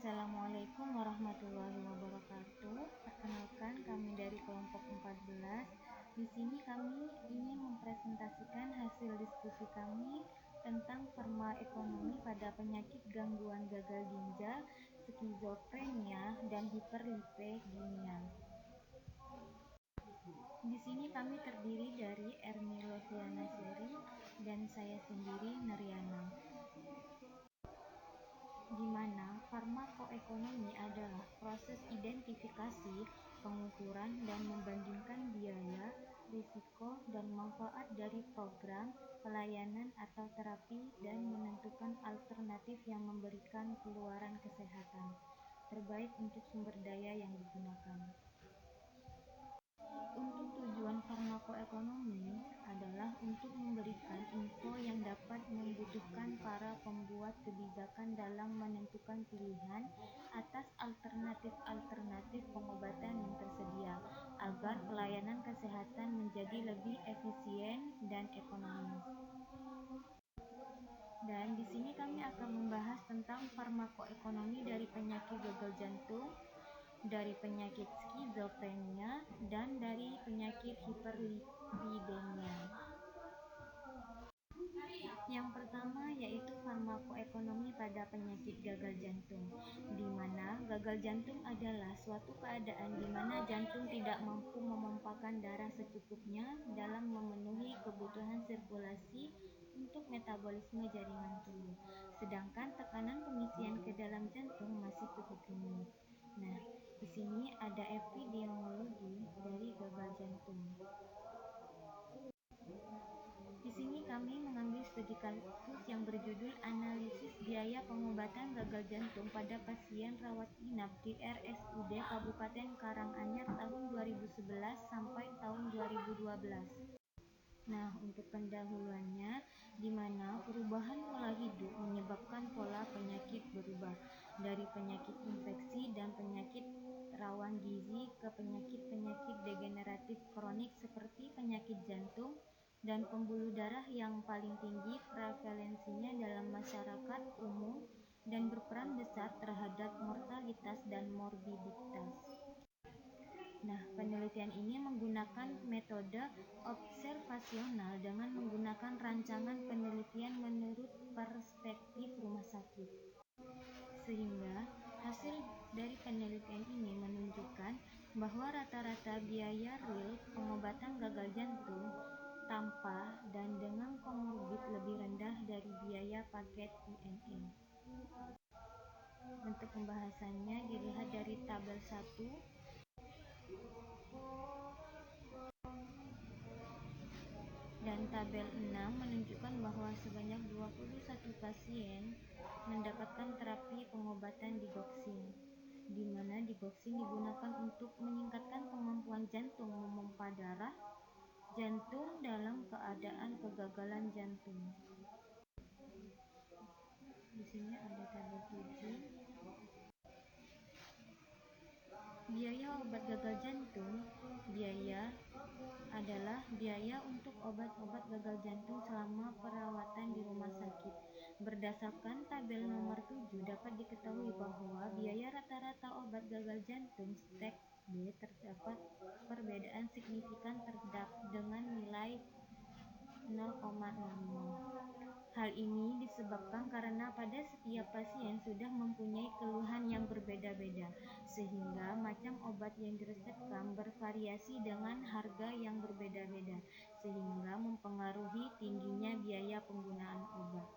Assalamualaikum warahmatullahi wabarakatuh. Perkenalkan, kami dari kelompok 14. Di sini kami ingin mempresentasikan hasil diskusi kami tentang farmaekonomi pada penyakit gangguan gagal ginjal, skizofrenia, dan hiperlipidemia. Di sini kami terdiri dari Erni Loviana Seri dan saya sendiri, Neriana. Di mana farmakoekonomi adalah proses identifikasi, pengukuran, dan membandingkan biaya, risiko, dan manfaat dari program, pelayanan, atau terapi dan menentukan alternatif yang memberikan keluaran kesehatan terbaik untuk sumber daya yang digunakan. Untuk tujuan farmakoekonomi adalah untuk memberikan info yang dapat membutuhkan para pembuat kebijakan dalam menentukan pilihan atas alternatif-alternatif pengobatan yang tersedia, agar pelayanan kesehatan menjadi lebih efisien dan ekonomis. Dan di sini kami akan membahas tentang farmakoekonomi dari penyakit gagal jantung, dari penyakit skizofrenia, dan dari penyakit hiperlipidemia. Yang pertama yaitu farmakoekonomi pada penyakit gagal jantung, di mana gagal jantung adalah suatu keadaan di mana jantung tidak mampu memompakan darah secukupnya dalam memenuhi kebutuhan sirkulasi untuk metabolisme jaringan tubuh, sedangkan tekanan pengisian ke dalam jantung masih cukup tinggi. Nah, di sini ada epidemiologi dari gagal jantung. Di sini kami mengambil studi kasus yang berjudul Analisis Biaya Pengobatan Gagal Jantung pada Pasien Rawat Inap di RSUD Kabupaten Karanganyar tahun 2011 sampai tahun 2012. Nah, untuk pendahuluannya, di mana perubahan pola hidup menyebabkan pola penyakit berubah dari penyakit infeksi dan penyakit rawan gizi ke penyakit-penyakit degeneratif kronik seperti penyakit jantung dan pembuluh darah yang paling tinggi prevalensinya dalam masyarakat umum dan berperan besar terhadap mortalitas dan morbiditas. Nah, penelitian ini menggunakan metode observasional dengan menggunakan rancangan penelitian menurut perspektif rumah sakit. Sehingga hasil dari penelitian ini menunjukkan bahwa rata-rata biaya real pengobatan gagal jantung tanpa dan dengan komorbid lebih rendah dari biaya paket INE. Untuk pembahasannya dilihat dari tabel 1 dan tabel 6 menunjukkan bahwa sebanyak 21 pasien mendapatkan terapi pengobatan digoxin, di mana digoxin digunakan untuk meningkatkan kemampuan jantung memompa darah jantung dalam keadaan kegagalan jantung. Di sini ada tabel 7. Biaya obat gagal jantung. Biaya adalah biaya untuk obat-obat gagal jantung selama perawatan di rumah sakit. Berdasarkan tabel nomor 7 dapat diketahui bahwa biaya rata-rata obat gagal jantung stek B terdapat perbedaan signifikan dengan nilai 0,05. Hal ini disebabkan karena pada setiap pasien sudah mempunyai keluhan yang berbeda-beda, sehingga macam obat yang diresepkan bervariasi dengan harga yang berbeda-beda, sehingga mempengaruhi tingginya biaya penggunaan obat.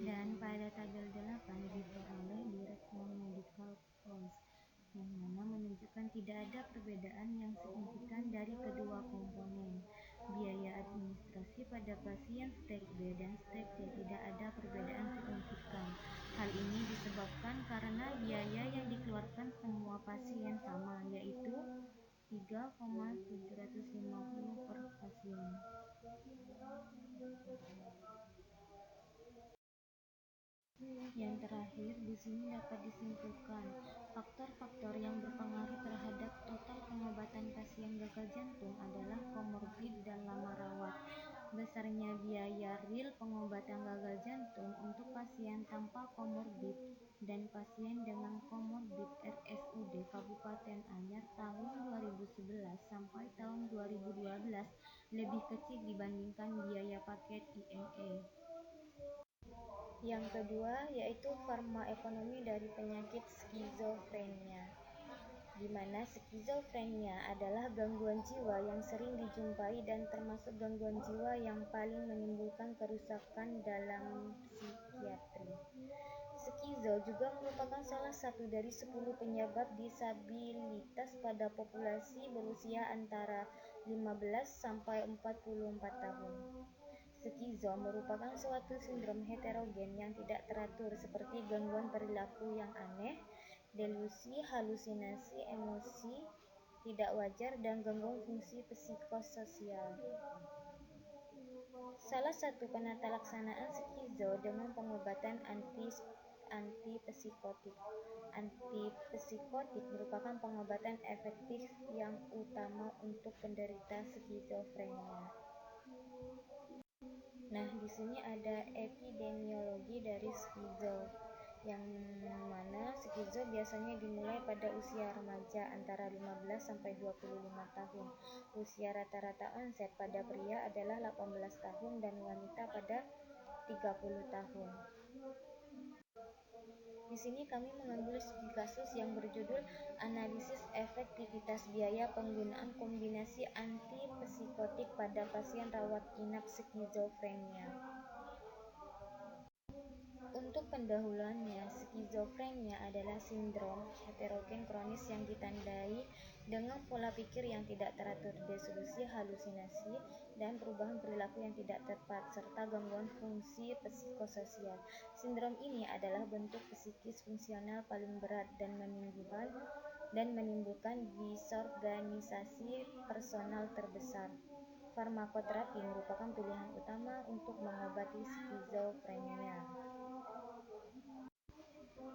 Dan pada tabel 8 diperoleh direct non-medical cost, yang mana menunjukkan tidak ada perbedaan yang signifikan dari kedua komponen. Biaya administrasi pada pasien stek B dan stek C tidak ada perbedaan signifikan. Hal ini disebabkan karena biaya yang dikeluarkan semua pasien sama, yaitu 3,750 per pasien. Yang terakhir, di sini dapat disimpulkan faktor-faktor yang berpengaruh terhadap total pengobatan pasien gagal jantung adalah komorbid dan lama rawat. Besarnya biaya real pengobatan gagal jantung untuk pasien tanpa komorbid dan pasien dengan komorbid RSUD Kabupaten Anyer tahun 2011 sampai tahun 2012 lebih kecil dibandingkan biaya paket INE. Yang kedua yaitu farmaekonomi dari penyakit skizofrenia, di mana skizofrenia adalah gangguan jiwa yang sering dijumpai dan termasuk gangguan jiwa yang paling menimbulkan kerusakan dalam psikiatri. Skizo juga merupakan salah satu dari 10 penyebab disabilitas pada populasi berusia antara 15 sampai 44 tahun. Skizo merupakan suatu sindrom heterogen yang tidak teratur seperti gangguan perilaku yang aneh, delusi, halusinasi, emosi tidak wajar, dan gangguan fungsi psikososial. Salah satu penata laksanaan skizo dengan pengobatan antipsikotik. Antipsikotik merupakan pengobatan efektif yang utama untuk penderita skizofrenia. Nah, di sini ada epidemiologi dari skizo, yang mana skizo biasanya dimulai pada usia remaja antara 15 sampai 25 tahun. Usia rata-rata onset pada pria adalah 18 tahun dan wanita pada 30 tahun. Di sini kami mengambil studi kasus yang berjudul Analisis Efektivitas Biaya Penggunaan Kombinasi Antipsikotik pada Pasien Rawat Inap Skizofrenia. Untuk pendahuluannya, skizofrenia adalah sindrom heterogen kronis yang ditandai dengan pola pikir yang tidak teratur, delusi, halusinasi, dan perubahan perilaku yang tidak tepat, serta gangguan fungsi psikososial. Sindrom ini adalah bentuk psikis fungsional paling berat dan menimbulkan disorganisasi personal terbesar. Farmakoterapi merupakan pilihan utama untuk mengobati skizofrenia.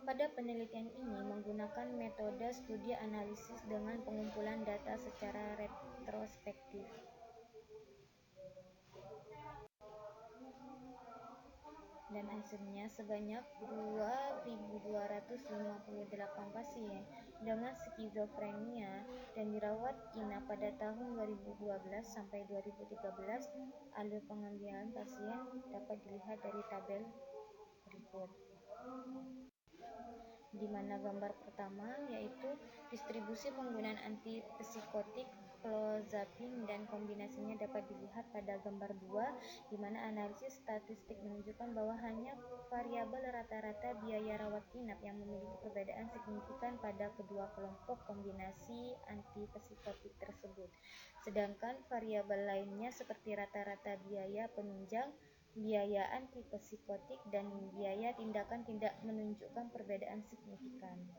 Pada penelitian ini menggunakan metode studi analisis dengan pengumpulan data secara retrospektif. Dan hasilnya sebanyak 2.258 pasien dengan skizofrenia dan dirawat inap pada tahun 2012 sampai 2013. Alur pengambilan pasien dapat dilihat dari tabel berikut, di mana gambar pertama yaitu distribusi penggunaan antipsikotik clozapine dan kombinasinya dapat dilihat pada gambar 2, di mana analisis statistik menunjukkan bahwa hanya variabel rata-rata biaya rawat inap yang memiliki perbedaan signifikan pada kedua kelompok kombinasi antipsikotik tersebut, sedangkan variabel lainnya seperti rata-rata biaya penunjang, biaya antipsikotik, dan biaya tindakan tidak menunjukkan perbedaan signifikan.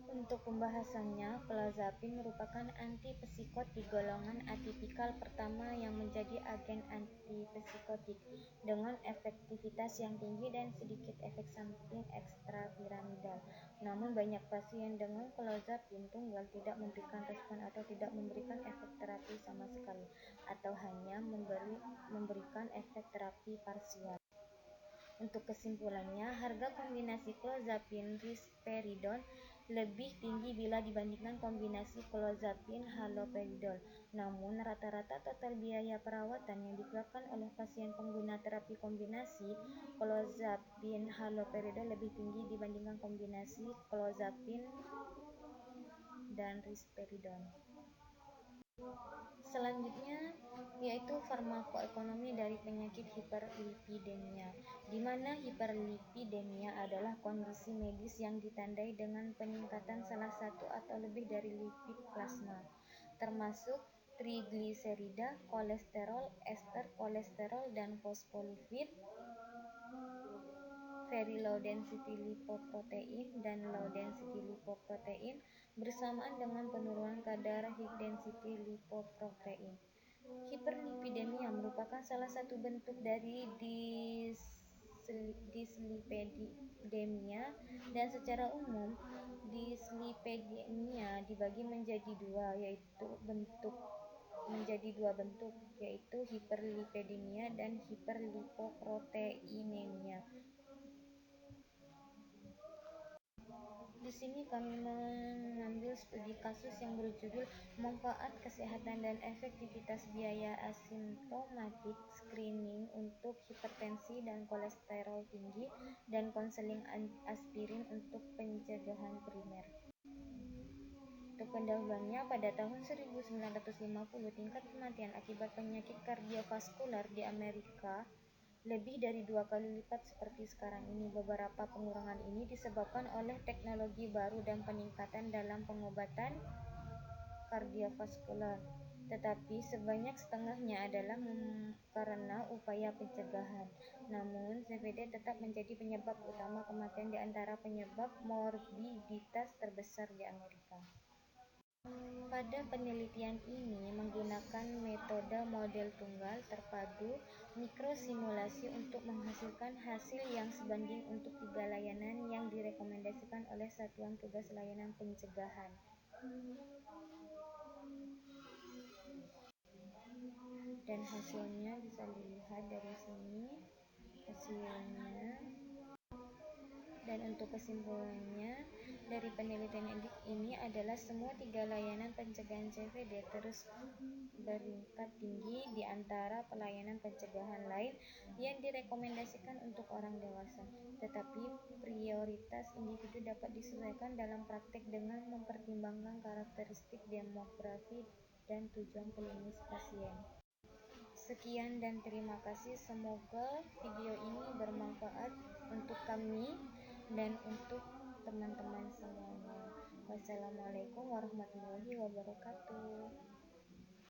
Untuk pembahasannya, clozapine merupakan antipsikotik golongan atipikal pertama yang menjadi agen antipsikotik dengan efektivitas yang tinggi dan sedikit efek samping ekstrapiramidal. Namun banyak pasien dengan clozapine tunggal tidak memberikan respon atau tidak memberikan efek terapi sama sekali, atau hanya memberikan efek terapi parsial. Untuk kesimpulannya, harga kombinasi clozapine-risperidone lebih tinggi bila dibandingkan kombinasi clozapine-haloperidol. Namun, rata-rata total biaya perawatan yang dikeluarkan oleh pasien pengguna terapi kombinasi clozapine-haloperidol lebih tinggi dibandingkan kombinasi clozapine dan risperidone. Selanjutnya yaitu farmakoekonomi dari penyakit hiperlipidemia, di mana hiperlipidemia adalah kondisi medis yang ditandai dengan peningkatan salah satu atau lebih dari lipid plasma, termasuk trigliserida, kolesterol, ester kolesterol, dan fosfolipid, very low density lipoprotein dan low density lipoprotein, bersamaan dengan penurunan kadar high density lipoprotein. Hiperlipidemia merupakan salah satu bentuk dari dislipidemia, dan secara umum dislipidemia dibagi menjadi dua bentuk, yaitu hiperlipidemia dan hiperlipoproteinemia. Di sini kami mengambil studi kasus yang berjudul Manfaat Kesehatan dan Efektivitas Biaya Asimptomatik Screening untuk Hipertensi dan Kolesterol Tinggi dan Konseling Aspirin untuk Pencegahan Primer. Untuk pendahuluannya, pada tahun 1950, tingkat kematian akibat penyakit kardiovaskular di Amerika lebih dari 2 kali lipat seperti sekarang ini. Beberapa pengurangan ini disebabkan oleh teknologi baru dan peningkatan dalam pengobatan kardiovaskular, tetapi sebanyak setengahnya adalah karena upaya pencegahan. Namun, CVD tetap menjadi penyebab utama kematian di antara penyebab morbiditas terbesar di Amerika. Pada penelitian ini menggunakan metode model tunggal terpadu mikrosimulasi untuk menghasilkan hasil yang sebanding untuk 3 layanan yang direkomendasikan oleh Satuan Tugas Layanan Pencegahan. Dan hasilnya bisa dilihat dari sini hasilnya. Dan untuk kesimpulannya dari penelitian ini adalah semua 3 layanan pencegahan CVD terus beringkat tinggi di antara pelayanan pencegahan lain yang direkomendasikan untuk orang dewasa. Tetapi prioritas individu dapat disesuaikan dalam praktik dengan mempertimbangkan karakteristik demografi dan tujuan klinis pasien. Sekian dan terima kasih. Semoga video ini bermanfaat untuk kami dan untuk teman-teman semuanya. Wassalamualaikum warahmatullahi wabarakatuh.